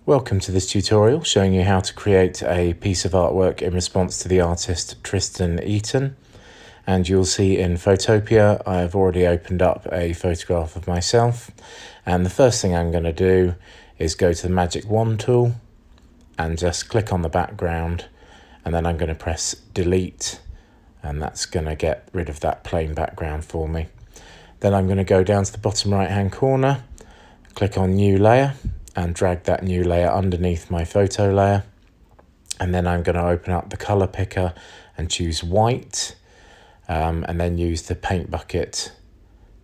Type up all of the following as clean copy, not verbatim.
Welcome to this tutorial showing you how to create a piece of artwork in response to the artist Tristan Eaton. And you'll see in Photopea I have already opened up a photograph of myself, and the first thing I'm going to do is go to the magic wand tool and just click on the background, and then I'm going to press delete, and that's going to get rid of that plain background for me. Then I'm going to go down to the bottom right hand corner, click on new layer and drag that new layer underneath my photo layer. And then I'm going to open up the color picker and choose white, and then use the paint bucket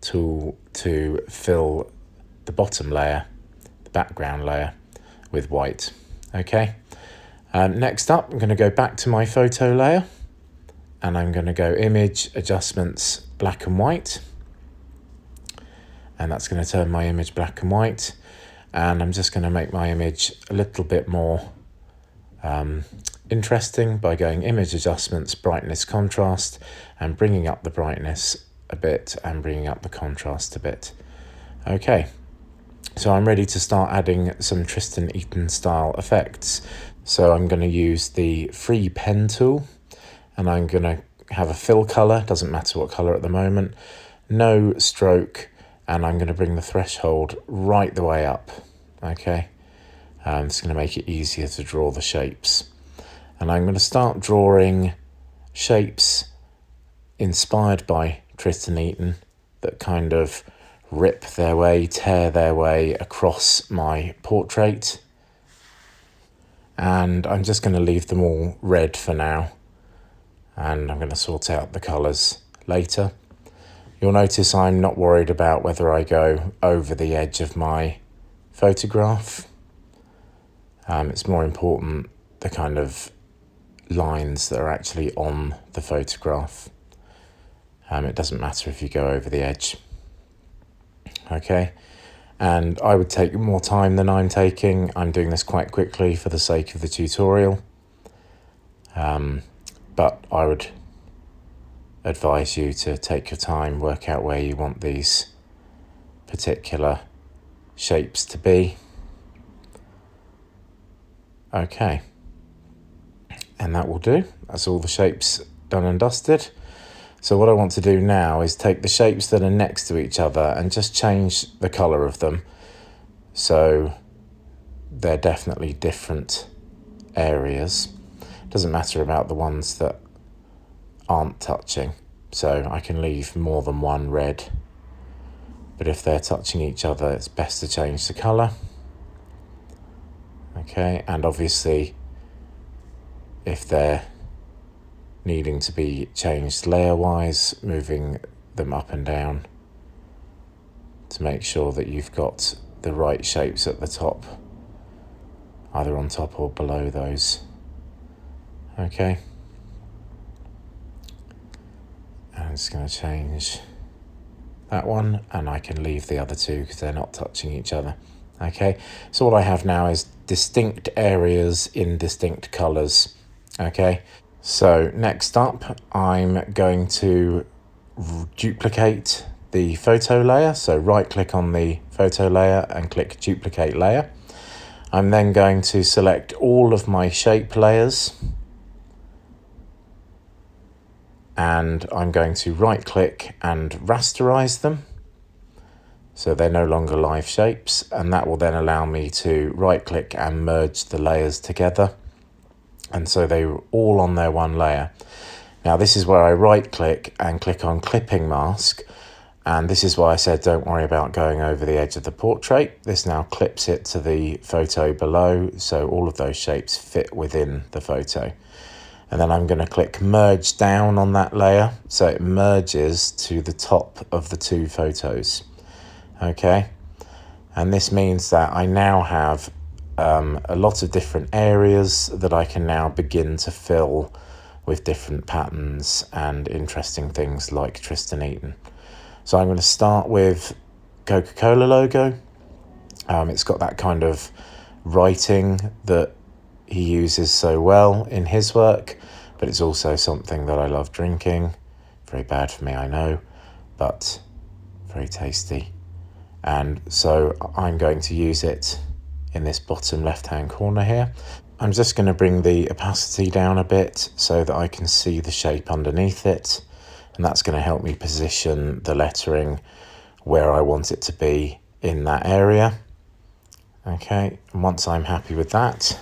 tool to fill the bottom layer, the background layer, with white. Okay. Next up, I'm going to go back to my photo layer and I'm going to go image adjustments, black and white. And that's going to turn my image black and white. And I'm just going to make my image a little bit more interesting by going image adjustments, brightness, contrast, and bringing up the brightness a bit and bringing up the contrast a bit. Okay, so I'm ready to start adding some Tristan Eaton style effects. So I'm going to use the free pen tool, and I'm going to have a fill color, doesn't matter what color at the moment, no stroke, and I'm going to bring the threshold right the way up. Okay, it's going to make it easier to draw the shapes. And I'm going to start drawing shapes inspired by Tristan Eaton that kind of rip their way, tear their way across my portrait. And I'm just going to leave them all red for now. And I'm going to sort out the colours later. You'll notice I'm not worried about whether I go over the edge of my photograph. It's more important the kind of lines that are actually on the photograph. It doesn't matter if you go over the edge. Okay, and I would take more time than I'm taking. I'm doing this quite quickly for the sake of the tutorial. But I would advise you to take your time, work out where you want these particular shapes to be. Okay, and that will do. That's all the shapes done and dusted. So what I want to do now is take the shapes that are next to each other and just change the color of them so they're definitely different areas. It doesn't matter about the ones that aren't touching, so I can leave more than one red, but if they're touching each other it's best to change the colour. Okay, and obviously if they're needing to be changed layer wise, moving them up and down to make sure that you've got the right shapes at the top, either on top or below those. Okay, I'm just going to change that one, and I can leave the other two because they're not touching each other. Okay, so what I have now is distinct areas in distinct colours. Okay, so next up I'm going to duplicate the photo layer. So right click on the photo layer and click duplicate layer. I'm then going to select all of my shape layers, and I'm going to right click and rasterize them so they're no longer live shapes, and that will then allow me to right click and merge the layers together, and so they're all on their one layer. Now this is where I right click and click on clipping mask, and this is why I said don't worry about going over the edge of the portrait. This now clips it to the photo below, so all of those shapes fit within the photo. And then I'm going to click merge down on that layer so it merges to the top of the two photos. Okay, and this means that I now have a lot of different areas that I can now begin to fill with different patterns and interesting things like Tristan Eaton. So I'm going to start with Coca-Cola Logo. It's got that kind of writing that he uses so well in his work, but it's also something that I love drinking. Very bad for me, I know, but very tasty. And so I'm going to use it in this bottom left-hand corner here. I'm just going to bring the opacity down a bit so that I can see the shape underneath it, and that's going to help me position the lettering where I want it to be in that area. Okay, and once I'm happy with that,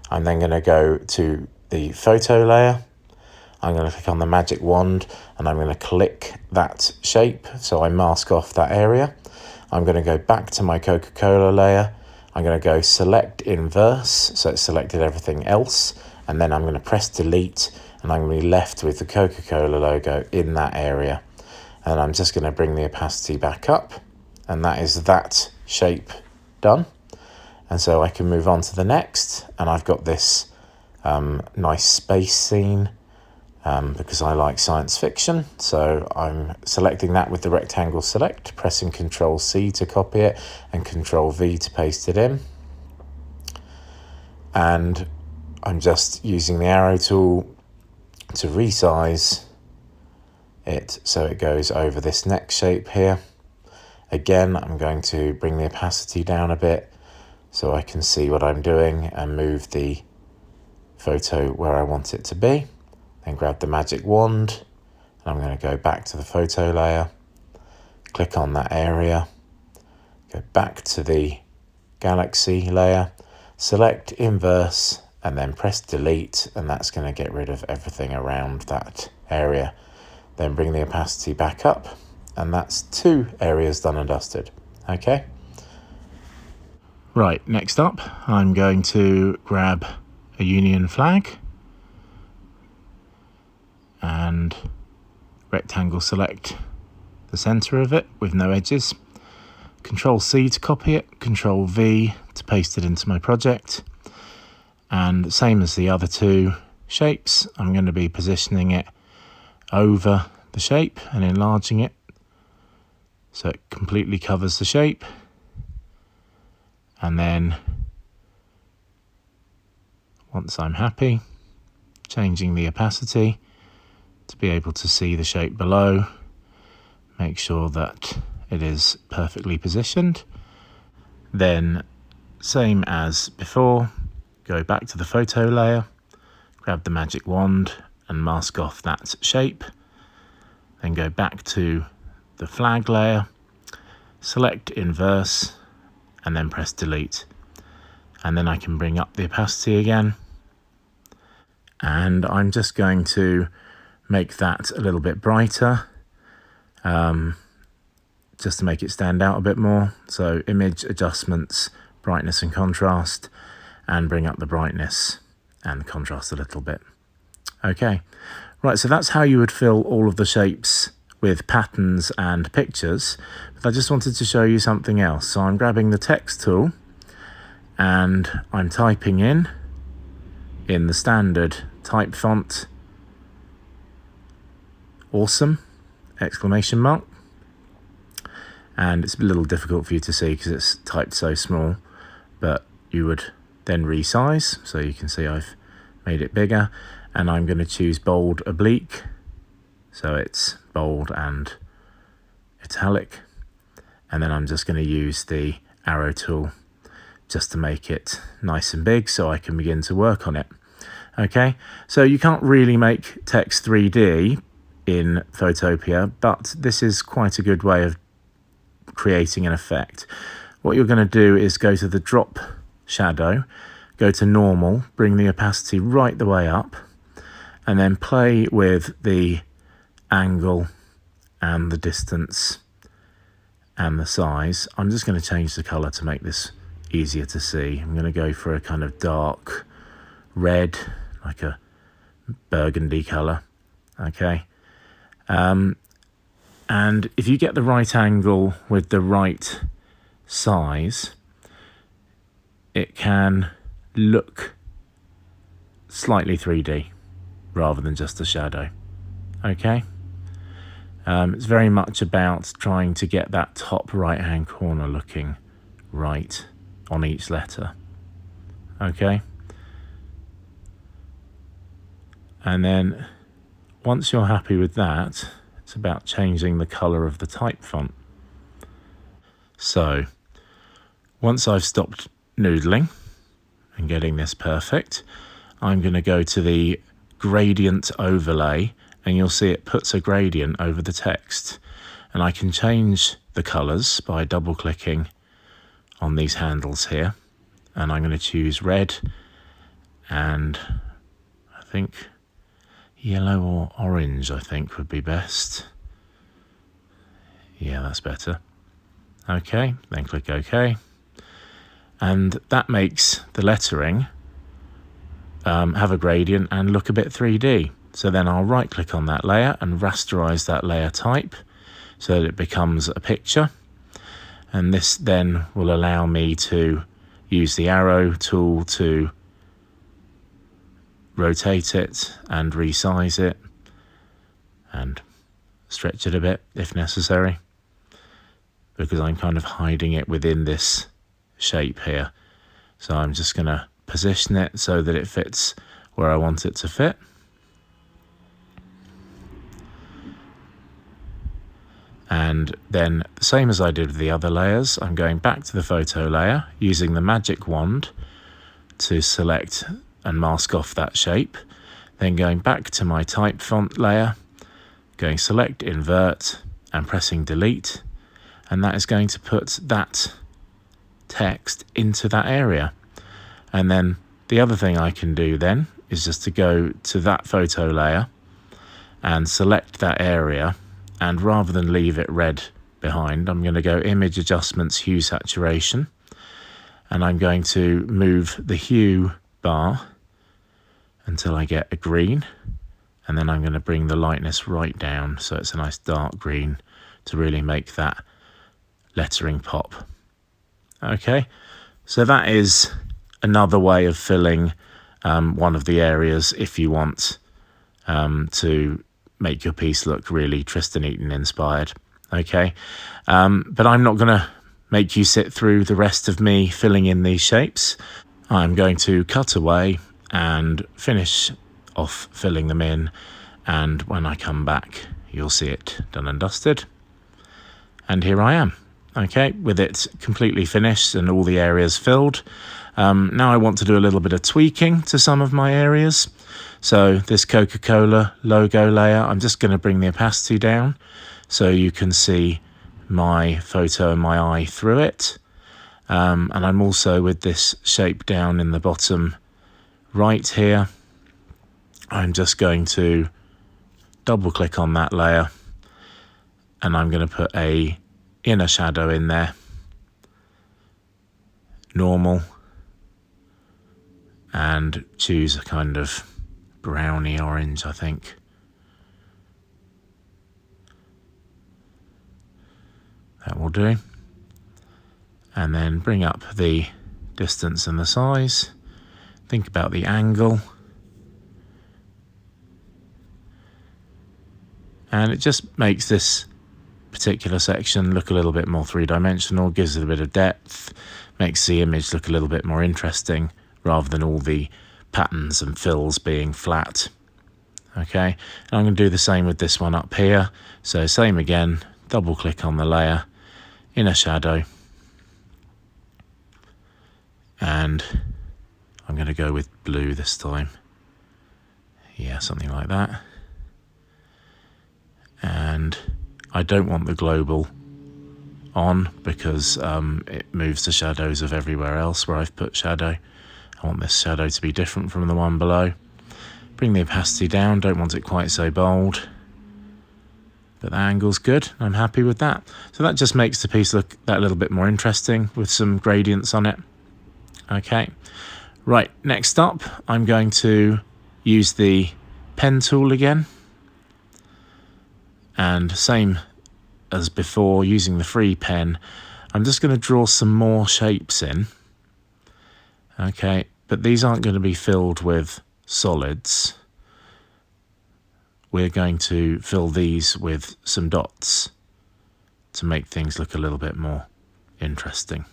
I'm then going to go to the photo layer. I'm going to click on the magic wand and I'm going to click that shape so I mask off that area. I'm going to go back to my Coca-Cola layer. I'm going to go select inverse, so it's selected everything else, and then I'm going to press delete and I'm going to be left with the Coca-Cola logo in that area. And I'm just going to bring the opacity back up, and that is that shape done. And so I can move on to the next, and I've got this nice space scene because I like science fiction. So I'm selecting that with the rectangle select, pressing Control C to copy it and Control V to paste it in. And I'm just using the arrow tool to resize it so it goes over this next shape here. Again, I'm going to bring the opacity down a bit so I can see what I'm doing and move the photo where I want it to be. Then grab the magic wand, and I'm going to go back to the photo layer, click on that area, go back to the galaxy layer, select inverse, and then press delete, and that's going to get rid of everything around that area. Then bring the opacity back up, and that's 2 areas done and dusted. Okay. Right, next up, I'm going to grab a Union flag and rectangle select the center of it with no edges. Control C to copy it, Control V to paste it into my project. And same as the other 2 shapes, I'm going to be positioning it over the shape and enlarging it so it completely covers the shape. And then once I'm happy, changing the opacity to be able to see the shape below, make sure that it is perfectly positioned. Then, same as before, go back to the photo layer, grab the magic wand and mask off that shape. Then go back to the flag layer, select inverse, and then press delete. And then I can bring up the opacity again. And I'm just going to make that a little bit brighter, just to make it stand out a bit more. So image adjustments, brightness and contrast, and bring up the brightness and the contrast a little bit. Okay, right, so that's how you would fill all of the shapes with patterns and pictures. But I just wanted to show you something else. So I'm grabbing the text tool and I'm typing in the standard type font, awesome, exclamation mark. And it's a little difficult for you to see because it's typed so small, but you would then resize so you can see I've made it bigger. And I'm going to choose bold oblique, so it's bold and italic. And then I'm just going to use the arrow tool just to make it nice and big so I can begin to work on it. Okay, so you can't really make text 3D in Photopea, but this is quite a good way of creating an effect. What you're going to do is go to the drop shadow, go to normal, bring the opacity right the way up, and then play with the angle and the distance and the size. I'm just going to change the color to make this easier to see. I'm going to go for a kind of dark red, like a burgundy color. Okay. And if you get the right angle with the right size, it can look slightly 3D rather than just a shadow. Okay. It's very much about trying to get that top right hand corner looking right on each letter. Okay. And then once you're happy with that, it's about changing the color of the type font. So once I've stopped noodling and getting this perfect, I'm going to go to the gradient overlay, and you'll see it puts a gradient over the text. And I can change the colours by double clicking on these handles here. And I'm going to choose red and I think yellow or orange, I think would be best. Yeah, that's better. Okay, then click OK. And that makes the lettering have a gradient and look a bit 3D. So then I'll right click on that layer and rasterize that layer type so that it becomes a picture. And this then will allow me to use the arrow tool to rotate it and resize it and stretch it a bit if necessary, because I'm kind of hiding it within this shape here. So I'm just going to position it so that it fits where I want it to fit. And then, the same as I did with the other layers, I'm going back to the photo layer using the magic wand to select and mask off that shape. Then going back to my type font layer, going select, invert, and pressing delete. And that is going to put that text into that area. And then the other thing I can do then is just to go to that photo layer and select that area. And rather than leave it red behind, I'm going to go Image Adjustments, Hue Saturation. And I'm going to move the hue bar until I get a green. And then I'm going to bring the lightness right down so it's a nice dark green to really make that lettering pop. Okay, so that is another way of filling one of the areas if you want to make your piece look really Tristan Eaton inspired. Okay, but I'm not going to make you sit through the rest of me filling in these shapes. I'm going to cut away and finish off filling them in, and when I come back you'll see it done and dusted. And here I am, okay, with it completely finished and all the areas filled. Now I want to do a little bit of tweaking to some of my areas. So this Coca-Cola logo layer, I'm just going to bring the opacity down so you can see my photo and my eye through it. And I'm also, with this shape down in the bottom right here, I'm just going to double click on that layer and I'm going to put a inner shadow in there, normal, and choose a kind of browny orange, I think. That will do. And then bring up the distance and the size. Think about the angle. And it just makes this particular section look a little bit more three-dimensional, gives it a bit of depth, makes the image look a little bit more interesting rather than all the patterns and fills being flat. Okay, and I'm going to do the same with this one up here. So same again, double click on the layer, inner shadow, and I'm going to go with blue this time. Yeah, something like that. And I don't want the global on because it moves the shadows of everywhere else where I've put shadow. I want this shadow to be different from the one below. Bring the opacity down, don't want it quite so bold. But the angle's good, I'm happy with that. So that just makes the piece look that little bit more interesting with some gradients on it. Okay, right, next up I'm going to use the pen tool again. And same as before, using the free pen, I'm just going to draw some more shapes in. Okay, but these aren't going to be filled with solids. We're going to fill these with some dots to make things look a little bit more interesting.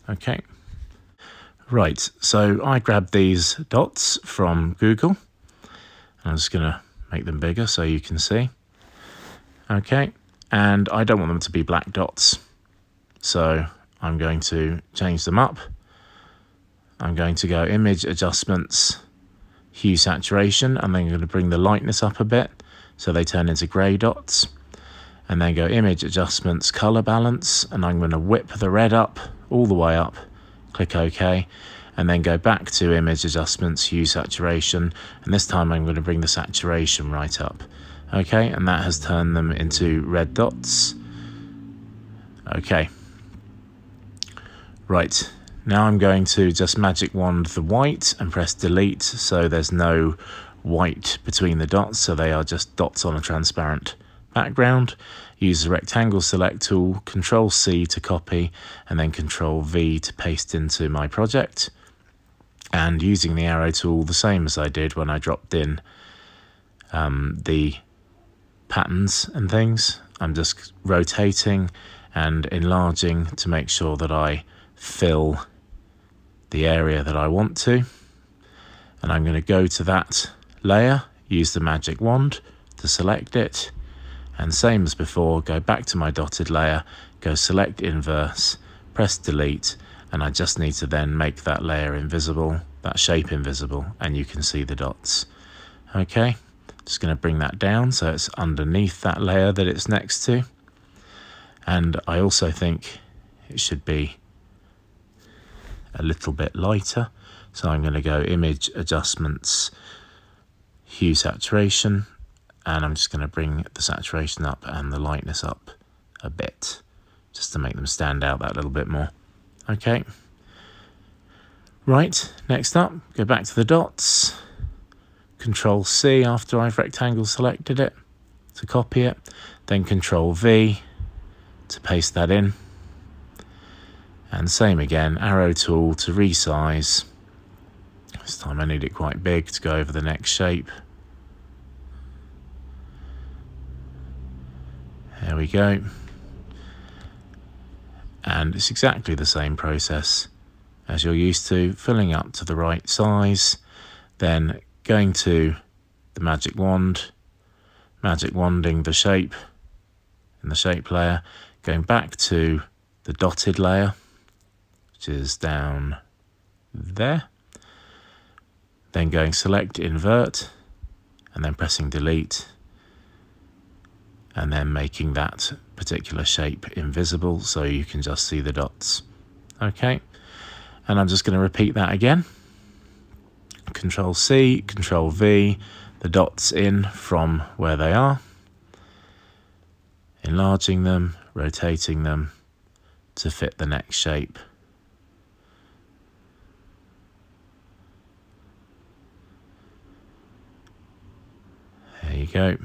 Okay, right, so I grabbed these dots from Google. I'm just going to make them bigger so you can see. Okay, and I don't want them to be black dots, so I'm going to change them up I'm going to go Image Adjustments, Hue Saturation, and then I'm going to bring the lightness up a bit so they turn into grey dots. And then go Image Adjustments, Color Balance, and I'm going to whip the red up, all the way up, click OK, and then go back to Image Adjustments, Hue Saturation, and this time I'm going to bring the saturation right up. Okay, and that has turned them into red dots. Okay. Right, now I'm going to just magic wand the white and press delete so there's no white between the dots, so they are just dots on a transparent background. Use the rectangle select tool, Control C to copy, and then Control V to paste into my project. And using the arrow tool, the same as I did when I dropped in the patterns and things, I'm just rotating and enlarging to make sure that I fill the area that I want to. And I'm going to go to that layer, use the magic wand to select it, and same as before, go back to my dotted layer, go select inverse, press delete, and I just need to then make that layer invisible, that shape invisible, and you can see the dots. Okay, just going to bring that down so it's underneath that layer that it's next to. And I also think it should be a little bit lighter, so I'm going to go Image Adjustments, Hue Saturation, and I'm just going to bring the saturation up and the lightness up a bit, just to make them stand out that little bit more. Okay. Right, next up, go back to the dots, Control C after I've rectangle selected it to copy it, then Control V to paste that in, and same again, arrow tool to resize. This time I need it quite big to go over the next shape. There we go. And it's exactly the same process as you're used to, filling up to the right size, then going to the magic wand, magic wanding the shape in the shape layer, going back to the dotted layer, which is down there, then going select invert, and then pressing delete, and then making that particular shape invisible so you can just see the dots. Okay, and I'm just going to repeat that again. Control C, Control V, the dots in from where they are, enlarging them, rotating them to fit the next shape. There you go.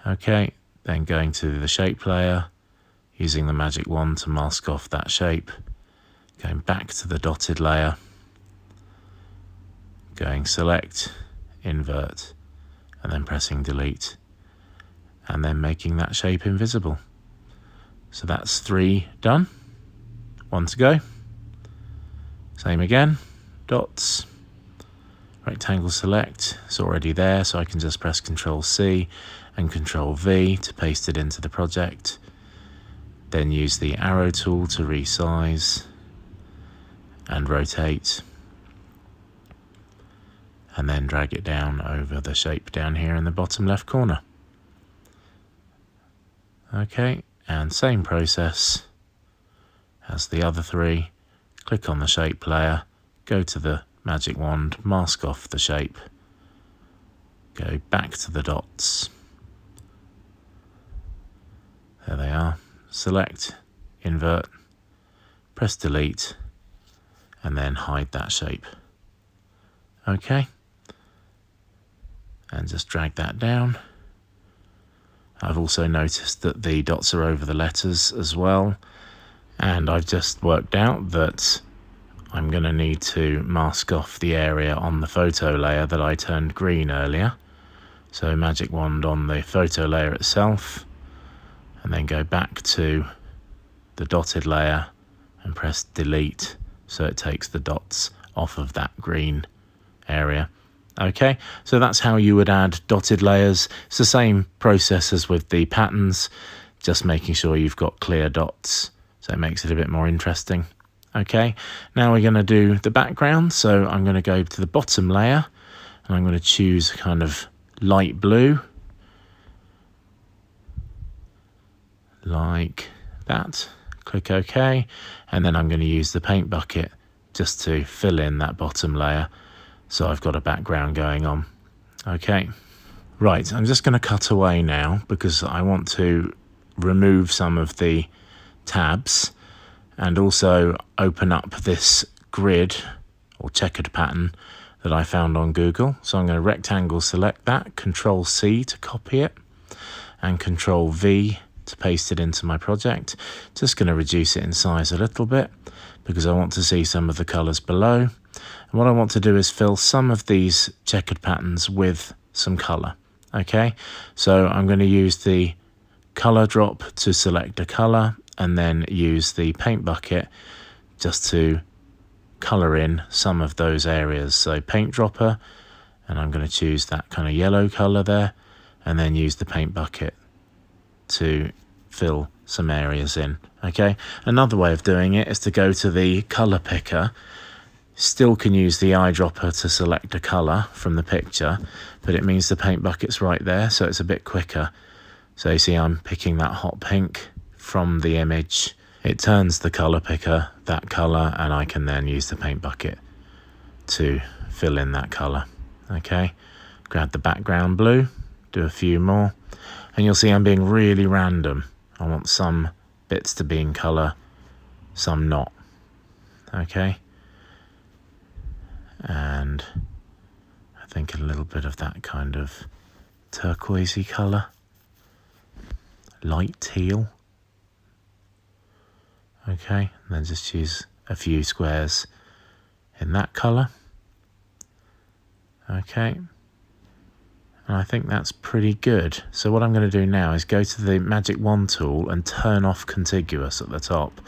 Okay, then going to the shape layer, using the magic wand to mask off that shape, going back to the dotted layer, going select, invert, and then pressing delete, and then making that shape invisible. So that's 3 done. 1 to go. Same again, dots, rectangle select, it's already there, so I can just press Control C and Control V to paste it into the project. Then use the arrow tool to resize and rotate, and then drag it down over the shape down here in the bottom left corner. Okay, and same process as the other 3. Click on the shape layer, go to the magic wand, mask off the shape, go back to the dots. There they are. Select, invert, press delete, and then hide that shape. Okay, and just drag that down. I've also noticed that the dots are over the letters as well, and I've just worked out that I'm going to need to mask off the area on the photo layer that I turned green earlier. So magic wand on the photo layer itself, and then go back to the dotted layer and press delete so it takes the dots off of that green area. Okay, so that's how you would add dotted layers. It's the same process as with the patterns, just making sure you've got clear dots, so it makes it a bit more interesting. Okay, now we're going to do the background. So I'm going to go to the bottom layer and I'm going to choose kind of light blue, like that. Click OK, and then I'm going to use the paint bucket just to fill in that bottom layer so I've got a background going on. Okay, right, I'm just going to cut away now because I want to remove some of the tabs and also open up this grid or checkered pattern that I found on Google. So I'm going to rectangle select that, Control C to copy it, and Control V to paste it into my project. Just going to reduce it in size a little bit because I want to see some of the colours below. And what I want to do is fill some of these checkered patterns with some colour. Okay, so I'm going to use the colour drop to select a colour and then use the paint bucket just to colour in some of those areas. So paint dropper, and I'm going to choose that kind of yellow colour there, and then use the paint bucket to fill some areas in. Okay, another way of doing it is to go to the colour picker. Still can use the eyedropper to select a colour from the picture, but it means the paint bucket's right there, so it's a bit quicker. So you see I'm picking that hot pink from the image. It turns the colour picker that colour, and I can then use the paint bucket to fill in that colour. Okay, grab the background blue, do a few more, and you'll see I'm being really random. I want some bits to be in colour, some not. Okay, and I think a little bit of that kind of turquoisey colour, light teal. Okay, and then just use a few squares in that colour. Okay, and I think that's pretty good. So what I'm going to do now is go to the Magic Wand tool and turn off contiguous at the top,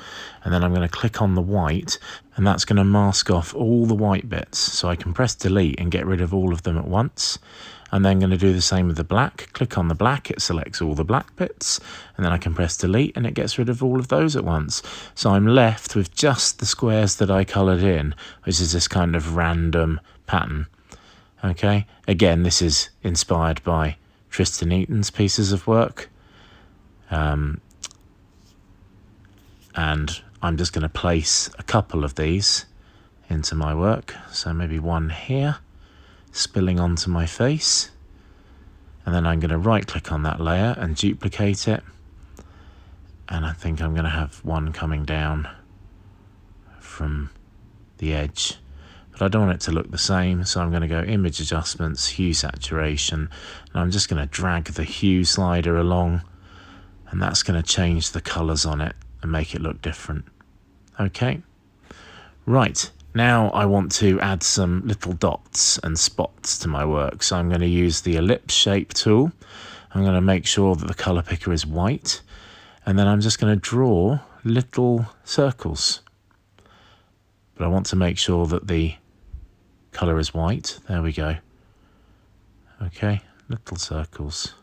and then I'm going to click on the white, and that's going to mask off all the white bits, so I can press delete and get rid of all of them at once. I'm then going to do the same with the black. Click on the black, it selects all the black bits, and then I can press delete and it gets rid of all of those at once. So I'm left with just the squares that I coloured in, which is this kind of random pattern. Okay, again, this is inspired by Tristan Eaton's pieces of work. And I'm just going to place a couple of these into my work. So maybe one here, spilling onto my face, and then I'm going to right click on that layer and duplicate it, and I think I'm going to have one coming down from the edge, but I don't want it to look the same, so I'm going to go image adjustments, hue saturation, and I'm just going to drag the hue slider along, and that's going to change the colours on it and make it look different. Okay, right. Now I want to add some little dots and spots to my work, so I'm going to use the ellipse shape tool. I'm going to make sure that the colour picker is white, and then I'm just going to draw little circles. But I want to make sure that the colour is white. There we go. Okay, little circles.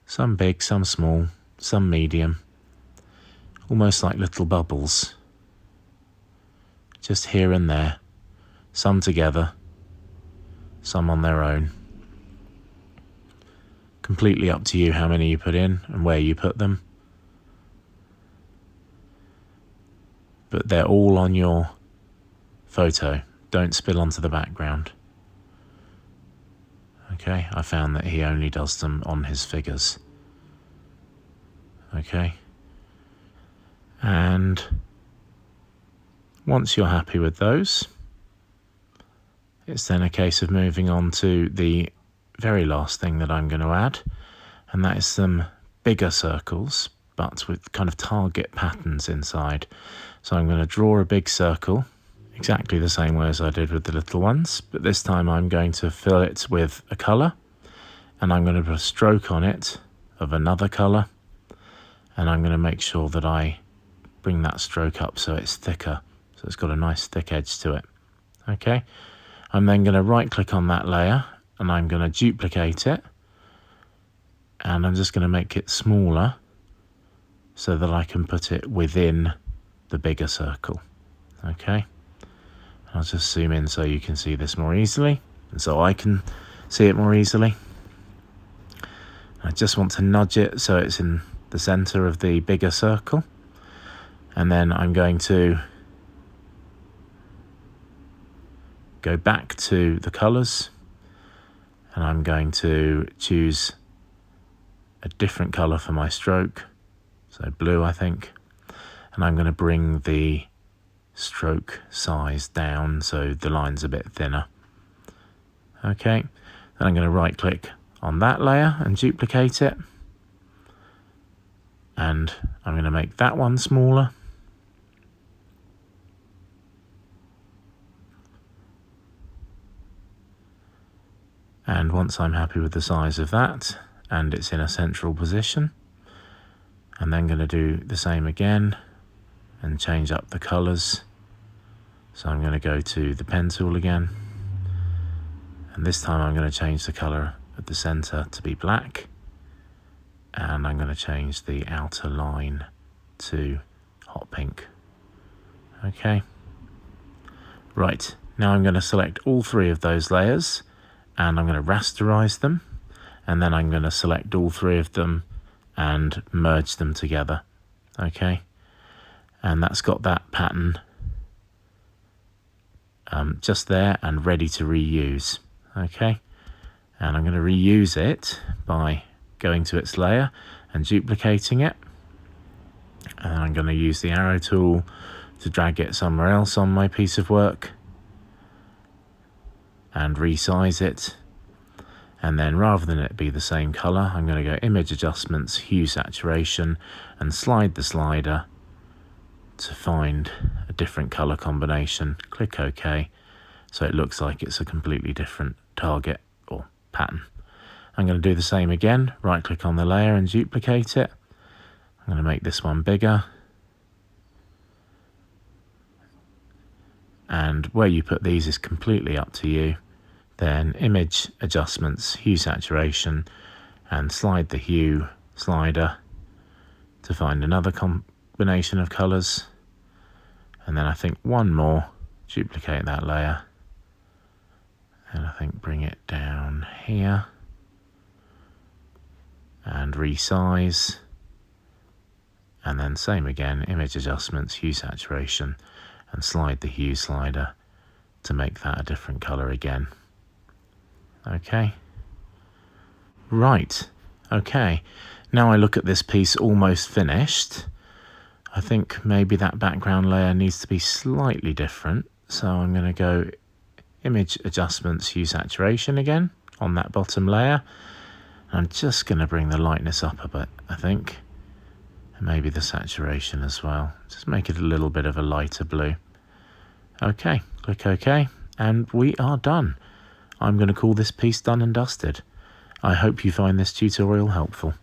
Some big, some small, some medium. Almost like little bubbles, just here and there, some together, some on their own. Completely up to you how many you put in and where you put them. But they're all on your photo, don't spill onto the background. Okay, I found that he only does them on his figures. Okay. And once you're happy with those, it's then a case of moving on to the very last thing that I'm going to add, and that is some bigger circles, but with kind of target patterns inside. So I'm going to draw a big circle, exactly the same way as I did with the little ones, but this time I'm going to fill it with a colour, and I'm going to put a stroke on it of another colour, and I'm going to make sure that I bring that stroke up so it's thicker, so it's got a nice thick edge to it. Okay, I'm then going to right click on that layer and I'm going to duplicate it, and I'm just going to make it smaller so that I can put it within the bigger circle. Okay, I'll just zoom in so you can see this more easily, and so I can see it more easily. I just want to nudge it so it's in the center of the bigger circle, and then I'm going to go back to the colors, and I'm going to choose a different color for my stroke, so blue I think, and I'm going to bring the stroke size down so the line's a bit thinner. Okay, then I'm going to right click on that layer and duplicate it, and I'm going to make that one smaller, and once I'm happy with the size of that and it's in a central position, I'm then going to do the same again and change up the colors. So I'm going to go to the pen tool again, and this time I'm going to change the color at the center to be black, and I'm going to change the outer line to hot pink. Okay, right, now I'm going to select all three of those layers and I'm going to rasterize them, and then I'm going to select all three of them and merge them together. Okay, and that's got that pattern just there and ready to reuse. Okay, and I'm going to reuse it by going to its layer and duplicating it, and I'm going to use the arrow tool to drag it somewhere else on my piece of work and resize it. And then rather than it be the same color, I'm going to go Image Adjustments, Hue Saturation, and slide the slider to find a different color combination. Click OK, so it looks like it's a completely different target or pattern. I'm going to do the same again, right click on the layer and duplicate it. I'm going to make this one bigger, and where you put these is completely up to you. Then Image Adjustments, Hue Saturation, and slide the hue slider to find another combination of colors, and then I think one more, duplicate that layer, and I think bring it down here and resize, and then same again, Image Adjustments, Hue Saturation, and slide the hue slider to make that a different color again. Okay, right, okay, now I look at this piece almost finished. I think maybe that background layer needs to be slightly different, so I'm going to go Image Adjustments, Hue Saturation again on that bottom layer. I'm just going to bring the lightness up a bit, I think, and maybe the saturation as well. Just make it a little bit of a lighter blue. Okay, click OK, and we are done. I'm going to call this piece done and dusted. I hope you find this tutorial helpful.